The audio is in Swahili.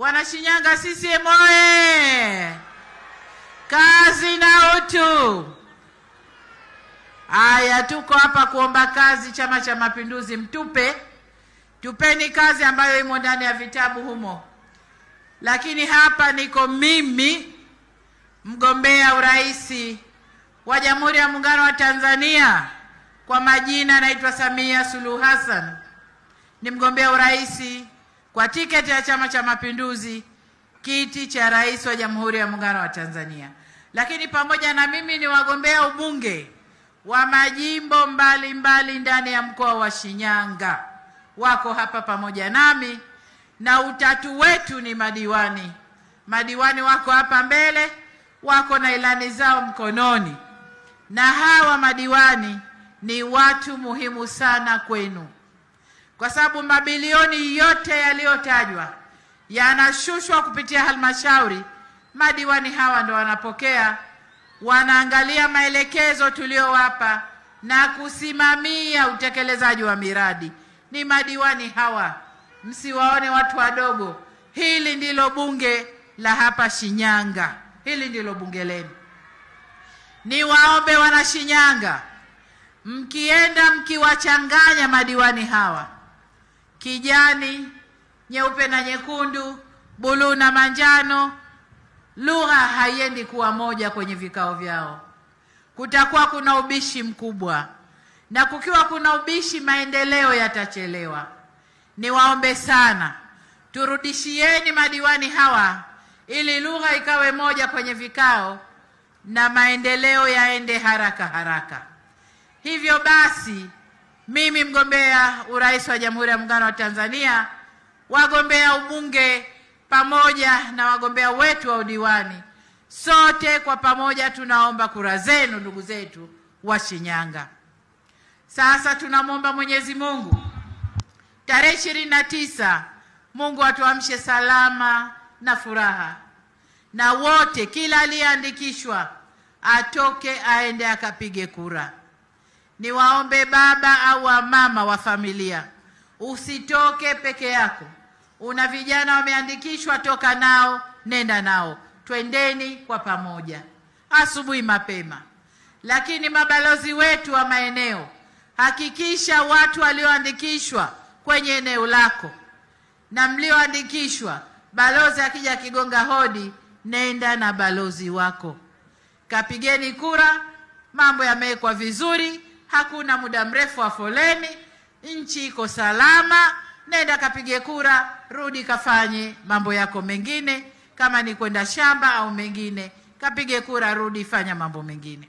Wanashinyanga CCM oye! Kazi na utu. Aya, tuko hapa kuomba kazi. Chama cha Mapinduzi, tupeni kazi ambayo imo ndani ya vitabu humo. Lakini hapa niko mimi, mgombea urais wa Jamhuri ya Muungano wa Tanzania. Kwa majina naitwa Samia Suluhu Hassan. Ni mgombea urais kwa tiketi ya Chama cha Mapinduzi, kiti cha rais wa Jamhuri ya Muungano wa Tanzania. Lakini pamoja na mimi ni wagombea ubunge wa majimbo mbalimbali ndani ya mkoa wa Shinyanga. Wako hapa pamoja nami, na utatu wetu ni madiwani. Madiwani wako hapa mbele, wako na ilani zao mkononi. Na hawa madiwani ni watu muhimu sana kwenu, kwa sababu mabilioni yote yaliyotajwa yanashushwa kupitia halmashauri. Madiwani hawa ndo wanapokea, wanaangalia maelekezo tuliyowapa na kusimamia utekelezaji wa miradi. Ni madiwani hawa, msiwaone watu wadogo. Hili ndilo bunge la hapa Shinyanga, hili ndilo bunge lenu. Niwaombe wana Shinyanga, mkienda mkiwachanganya madiwani hawa, kijani, nyeupe na nyekundu, buluu na manjano, lugha haiendi kuwa moja kwenye vikao vyao. Kutakuwa kuna ubishi mkubwa, na kukiwa kuna ubishi, maendeleo yatachelewa. Niwaombe sana, turudishieni madiwani hawa ili lugha ikawe moja kwenye vikao na maendeleo yaende haraka haraka. Hivyo basi, mimi mgombea urais wa Jamhuri ya Muungano wa Tanzania, wagombea ubunge pamoja na wagombea wetu wa udiwani, sote kwa pamoja tunaomba kura zenu, ndugu zetu wa Shinyanga. Sasa tunamwomba Mwenyezi Mungu tarehe 29 Mungu atuamshe salama na furaha, na wote, kila aliyeandikishwa atoke aende akapige kura. Niwaombe baba au mama wa familia, usitoke peke yako. Una vijana wameandikishwa, toka nao, nenda nao, twendeni kwa pamoja asubuhi mapema. Lakini mabalozi wetu wa maeneo, hakikisha watu walioandikishwa kwenye eneo lako na mlioandikishwa, balozi akija kigonga hodi, nenda na balozi wako, kapigeni kura. Mambo yamewekwa vizuri, hakuna muda mrefu wa foleni, nchi iko salama. Nenda kapige kura, rudi kafanye mambo yako mengine, kama ni kwenda shamba au mengine, kapige kura, rudi fanya mambo mengine.